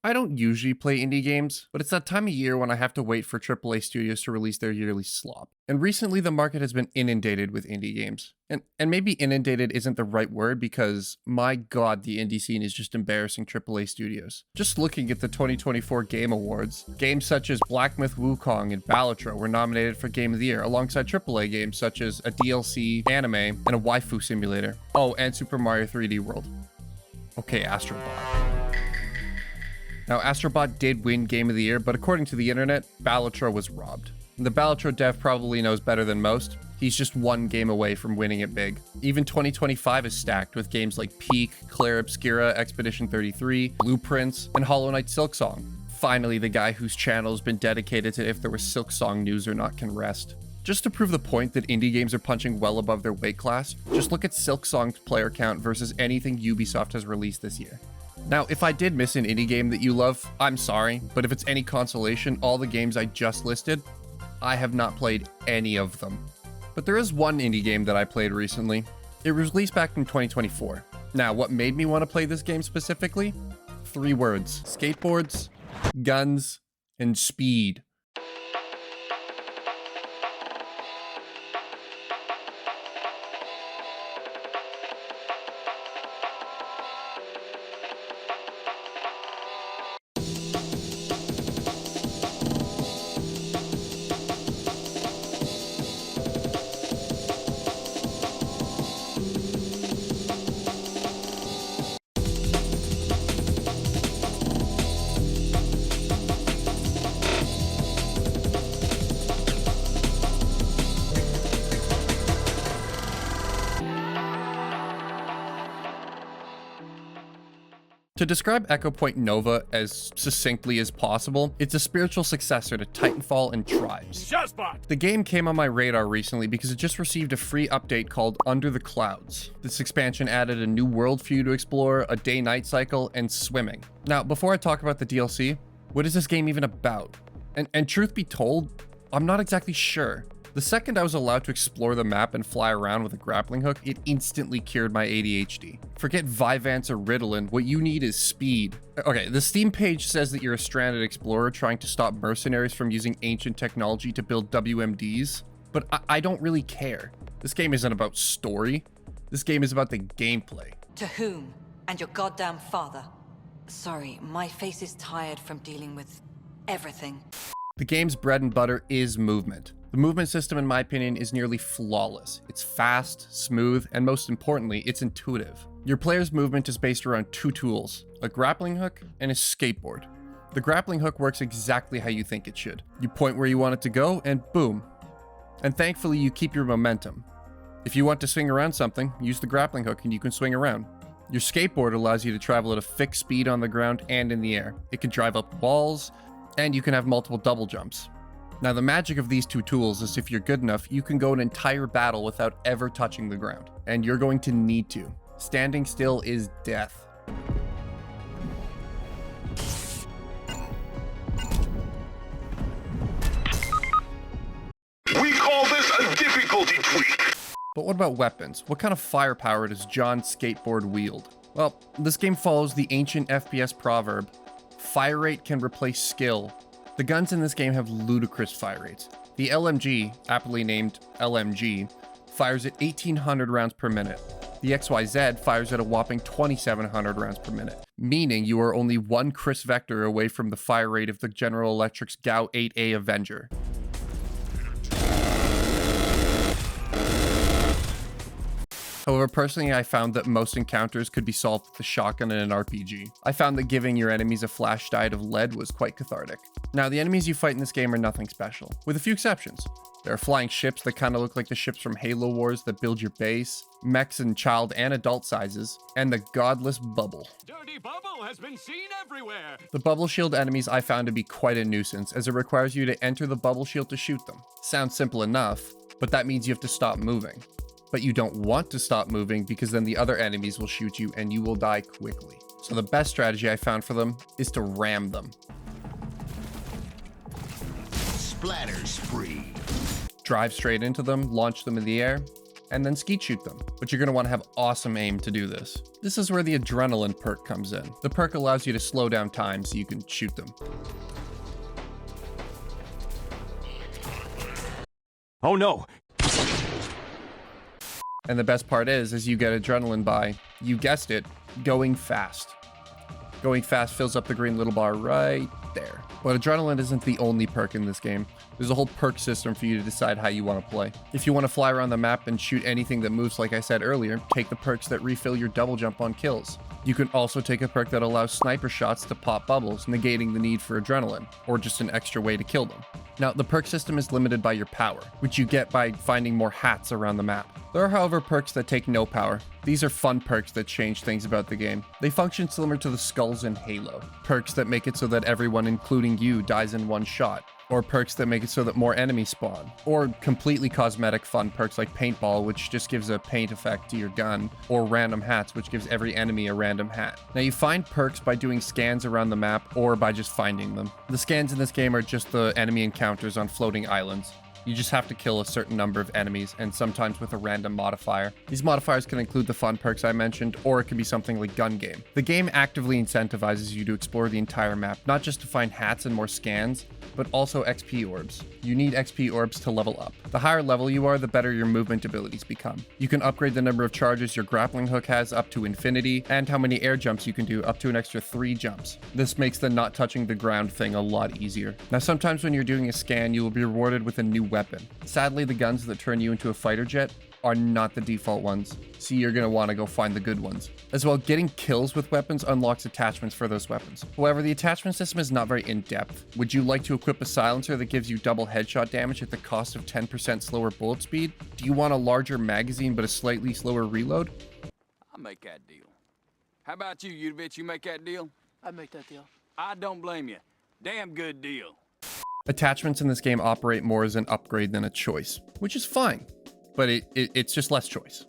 I don't usually play indie games, but it's that time of year when I have to wait for AAA studios to release their yearly slop. And recently the market has been inundated with indie games. And maybe inundated isn't the right word because, my god, the indie scene is just embarrassing AAA studios. Just looking at the 2024 Game Awards, games such as Black Myth Wukong and Balatro were nominated for Game of the Year, alongside AAA games such as a DLC, anime, and a waifu simulator. Oh, and Super Mario 3D World. Okay, Astro Bot. Now, Astrobot did win Game of the Year, but according to the internet, Balatro was robbed. And the Balatro dev probably knows better than most. He's just one game away from winning it big. Even 2025 is stacked with games like Peak, Claire Obscura, Expedition 33, Blueprints, and Hollow Knight Silksong. Finally, the guy whose channel has been dedicated to if there was Silksong news or not can rest. Just to prove the point that indie games are punching well above their weight class, just look at Silksong's player count versus anything Ubisoft has released this year. Now, if I did miss an indie game that you love, I'm sorry, but if it's any consolation, all the games I just listed, I have not played any of them. But there is one indie game that I played recently. It was released back in 2024. Now, what made me want to play this game specifically? 3 words: skateboards, guns, and speed. To describe Echo Point Nova as succinctly as possible, it's a spiritual successor to Titanfall and Tribes. The game came on my radar recently because it just received a free update called Under the Clouds. This expansion added a new world for you to explore, a day-night cycle, and swimming. Now, before I talk about the DLC, what is this game even about? And truth be told, I'm not exactly sure. The second I was allowed to explore the map and fly around with a grappling hook, it instantly cured my ADHD. Forget Vyvanse or Ritalin, what you need is speed. Okay, the Steam page says that you're a stranded explorer trying to stop mercenaries from using ancient technology to build WMDs, but I don't really care. This game isn't about story. This game is about the gameplay. To whom? And your goddamn father. Sorry, my face is tired from dealing with everything. The game's bread and butter is movement. The movement system, in my opinion, is nearly flawless. It's fast, smooth, and most importantly, it's intuitive. Your player's movement is based around 2 tools, a grappling hook and a skateboard. The grappling hook works exactly how you think it should. You point where you want it to go, and boom. And thankfully, you keep your momentum. If you want to swing around something, use the grappling hook and you can swing around. Your skateboard allows you to travel at a fixed speed on the ground and in the air. It can drive up walls, and you can have multiple double jumps. Now, the magic of these 2 tools is if you're good enough, you can go an entire battle without ever touching the ground. And you're going to need to. Standing still is death. We call this a difficulty tweak. But what about weapons? What kind of firepower does John's skateboard wield? Well, this game follows the ancient FPS proverb, fire rate can replace skill. The guns in this game have ludicrous fire rates. The LMG, aptly named LMG, fires at 1800 rounds per minute. The XYZ fires at a whopping 2700 rounds per minute, meaning you are only 1 Chris Vector away from the fire rate of the General Electric's GAU 8A Avenger. However, personally, I found that most encounters could be solved with a shotgun and an RPG. I found that giving your enemies a flash diet of lead was quite cathartic. Now, the enemies you fight in this game are nothing special, with a few exceptions. There are flying ships that kind of look like the ships from Halo Wars that build your base, mechs in child and adult sizes, and the godless Bubble. Dirty Bubble has been seen everywhere! The Bubble Shield enemies I found to be quite a nuisance, as it requires you to enter the Bubble Shield to shoot them. Sounds simple enough, but that means you have to stop moving. But you don't want to stop moving because then the other enemies will shoot you and you will die quickly. So the best strategy I found for them is to ram them. Splatter spree. Drive straight into them, launch them in the air, and then skeet shoot them. But you're going to want to have awesome aim to do this. This is where the adrenaline perk comes in. The perk allows you to slow down time so you can shoot them. Oh no! And the best part is you get adrenaline by, you guessed it, going fast. Going fast fills up the green little bar right there. But adrenaline isn't the only perk in this game. There's a whole perk system for you to decide how you want to play. If you want to fly around the map and shoot anything that moves like I said earlier, take the perks that refill your double jump on kills. You can also take a perk that allows sniper shots to pop bubbles, negating the need for adrenaline, or just an extra way to kill them. Now, the perk system is limited by your power, which you get by finding more hats around the map. There are, however, perks that take no power. These are fun perks that change things about the game. They function similar to the skulls in Halo. Perks that make it so that everyone, including you, dies in one shot. Or perks that make it so that more enemies spawn. Or completely cosmetic fun perks like paintball, which just gives a paint effect to your gun. Or random hats, which gives every enemy a random hat. Now, you find perks by doing scans around the map or by just finding them. The scans in this game are just the enemy encounters on floating islands. You just have to kill a certain number of enemies, and sometimes with a random modifier. These modifiers can include the fun perks I mentioned, or it can be something like gun game. The game actively incentivizes you to explore the entire map, not just to find hats and more scans, but also XP orbs. You need XP orbs to level up. The higher level you are, the better your movement abilities become. You can upgrade the number of charges your grappling hook has up to infinity, and how many air jumps you can do up to an extra 3 jumps. This makes the not touching the ground thing a lot easier. Now, sometimes when you're doing a scan, you will be rewarded with a new weapon. Sadly, the guns that turn you into a fighter jet are not the default ones, so you're going to want to go find the good ones. As well, getting kills with weapons unlocks attachments for those weapons. However, the attachment system is not very in-depth. Would you like to equip a silencer that gives you double headshot damage at the cost of 10% slower bullet speed? Do you want a larger magazine but a slightly slower reload? I'll make that deal. How about you, Udovich? You make that deal? I'd make that deal. I don't blame you. Damn good deal. Attachments in this game operate more as an upgrade than a choice, which is fine, but it's just less choice.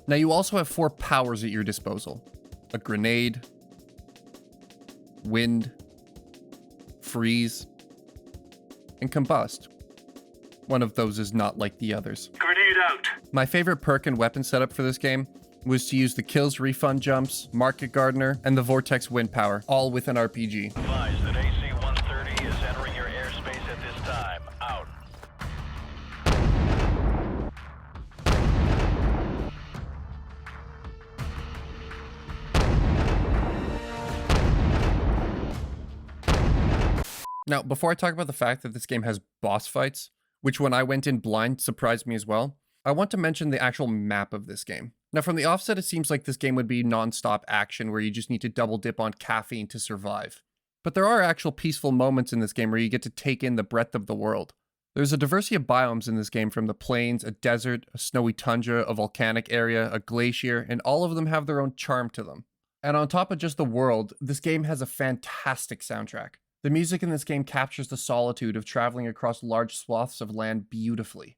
Now, you also have 4 powers at your disposal: a grenade, wind, freeze, and combust. One of those is not like the others. Grenade out. My favorite perk and weapon setup for this game was to use the kills refund jumps, market gardener, and the vortex wind power, all with an RPG. Advise that AC-130 is entering your airspace at this time. Out. Now, before I talk about the fact that this game has boss fights, which when I went in blind surprised me as well, I want to mention the actual map of this game. Now, from the offset, it seems like this game would be non-stop action where you just need to double dip on caffeine to survive. But there are actual peaceful moments in this game where you get to take in the breadth of the world. There's a diversity of biomes in this game, from the plains, a desert, a snowy tundra, a volcanic area, a glacier, and all of them have their own charm to them. And on top of just the world, this game has a fantastic soundtrack. The music in this game captures the solitude of traveling across large swaths of land beautifully.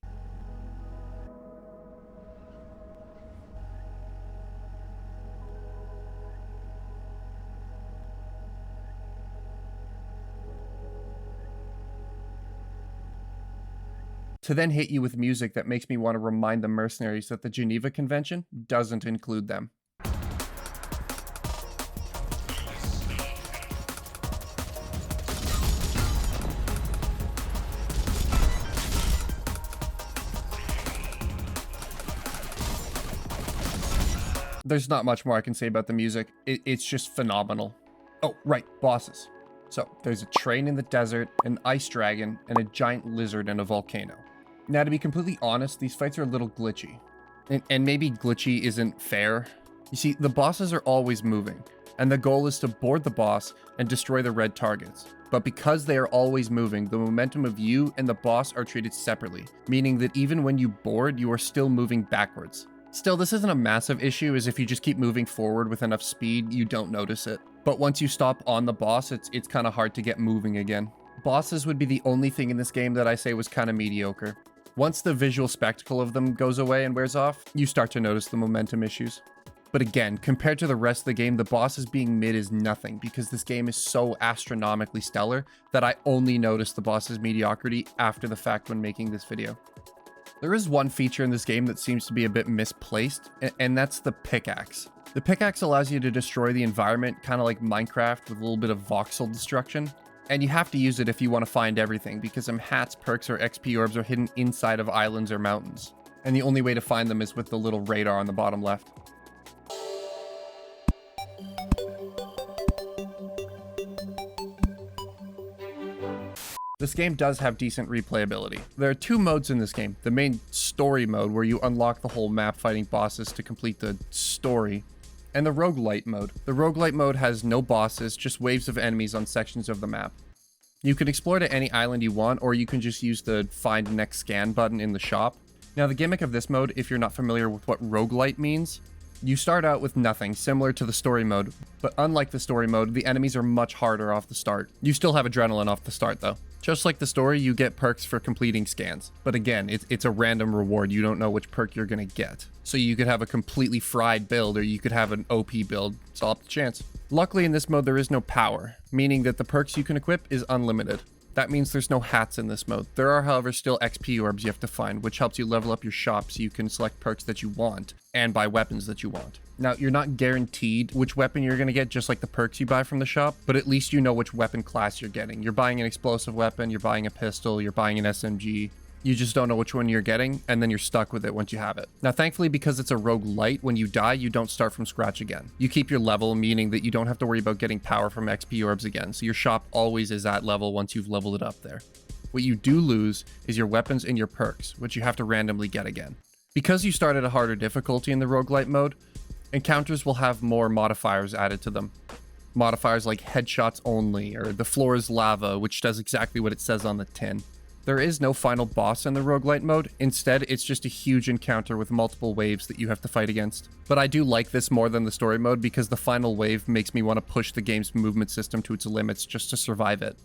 To then hit you with music that makes me want to remind the mercenaries that the Geneva Convention doesn't include them. There's not much more I can say about the music. It's just phenomenal. Oh, right, bosses. So, there's a train in the desert, an ice dragon, and a giant lizard in a volcano. Now, to be completely honest, these fights are a little glitchy. And maybe glitchy isn't fair. You see, the bosses are always moving, and the goal is to board the boss and destroy the red targets. But because they are always moving, the momentum of you and the boss are treated separately, meaning that even when you board, you are still moving backwards. Still, this isn't a massive issue, as if you just keep moving forward with enough speed, you don't notice it. But once you stop on the boss, it's kind of hard to get moving again. Bosses would be the only thing in this game that I say was kind of mediocre. Once the visual spectacle of them goes away and wears off, you start to notice the momentum issues. But again, compared to the rest of the game, the bosses being mid is nothing, because this game is so astronomically stellar that I only noticed the boss's mediocrity after the fact when making this video. There is one feature in this game that seems to be a bit misplaced, and that's the pickaxe. The pickaxe allows you to destroy the environment, kind of like Minecraft with a little bit of voxel destruction. And you have to use it if you want to find everything, because some hats, perks, or XP orbs are hidden inside of islands or mountains. And the only way to find them is with the little radar on the bottom left. This game does have decent replayability. There are two modes in this game. The main story mode, where you unlock the whole map fighting bosses to complete the story, and the Roguelite mode. The Roguelite mode has no bosses, just waves of enemies on sections of the map. You can explore to any island you want, or you can just use the Find Next Scan button in the shop. Now, the gimmick of this mode, if you're not familiar with what Roguelite means, you start out with nothing, similar to the story mode, but unlike the story mode, the enemies are much harder off the start. You still have adrenaline off the start, though. Just like the story, you get perks for completing scans. But again, it's a random reward. You don't know which perk you're going to get. So you could have a completely fried build, or you could have an OP build. It's all up to chance. Luckily, in this mode, there is no power, meaning that the perks you can equip is unlimited. That means there's no hats in this mode. There are, however, still XP orbs you have to find, which helps you level up your shop so you can select perks that you want and buy weapons that you want. Now, you're not guaranteed which weapon you're going to get, just like the perks you buy from the shop, but at least you know which weapon class you're getting. You're buying an explosive weapon, you're buying a pistol, you're buying an SMG. You just don't know which one you're getting, and then you're stuck with it once you have it. Now, thankfully, because it's a roguelite, when you die, you don't start from scratch again. You keep your level, meaning that you don't have to worry about getting power from XP orbs again, so your shop always is at level once you've leveled it up there. What you do lose is your weapons and your perks, which you have to randomly get again. Because you start at a harder difficulty in the roguelite mode, encounters will have more modifiers added to them. Modifiers like headshots only, or the floor is lava, which does exactly what it says on the tin. There is no final boss in the roguelite mode. Instead, it's just a huge encounter with multiple waves that you have to fight against. But I do like this more than the story mode because the final wave makes me want to push the game's movement system to its limits just to survive it.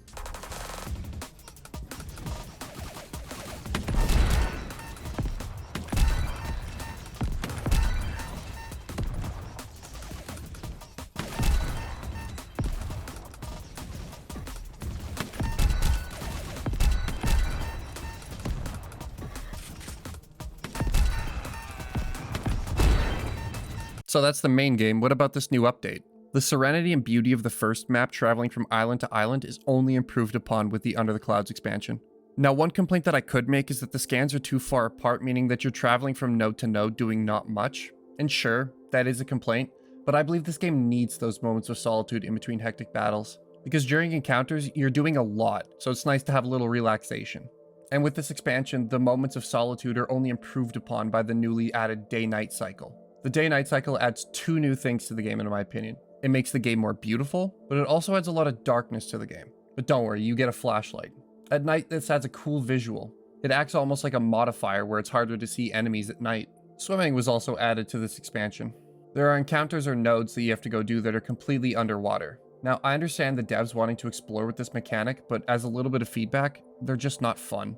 So that's the main game. What about this new update? The serenity and beauty of the first map traveling from island to island is only improved upon with the Under the Clouds expansion. Now, one complaint that I could make is that the scans are too far apart, meaning that you're traveling from node to node doing not much. And sure, that is a complaint, but I believe this game needs those moments of solitude in between hectic battles. Because during encounters, you're doing a lot, so it's nice to have a little relaxation. And with this expansion, the moments of solitude are only improved upon by the newly added day-night cycle. The day-night cycle adds two new things to the game, in my opinion. It makes the game more beautiful, but it also adds a lot of darkness to the game. But don't worry, you get a flashlight. At night, this adds a cool visual. It acts almost like a modifier where it's harder to see enemies at night. Swimming was also added to this expansion. There are encounters or nodes that you have to go do that are completely underwater. Now, I understand the devs wanting to explore with this mechanic, but as a little bit of feedback, they're just not fun.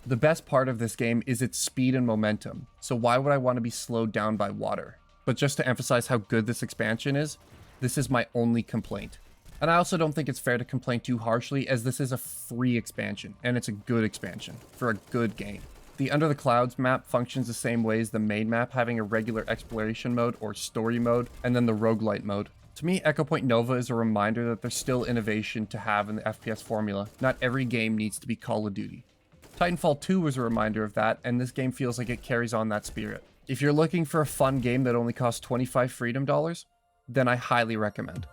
The best part of this game is its speed and momentum, so why would I want to be slowed down by water? But just to emphasize how good this expansion is, this is my only complaint. And I also don't think it's fair to complain too harshly, as this is a free expansion, and it's a good expansion, for a good game. The Under the Clouds map functions the same way as the main map, having a regular exploration mode or story mode, and then the roguelite mode. To me, Echo Point Nova is a reminder that there's still innovation to have in the FPS formula. Not every game needs to be Call of Duty. Titanfall 2 was a reminder of that, and this game feels like it carries on that spirit. If you're looking for a fun game that only costs 25 freedom dollars, then I highly recommend.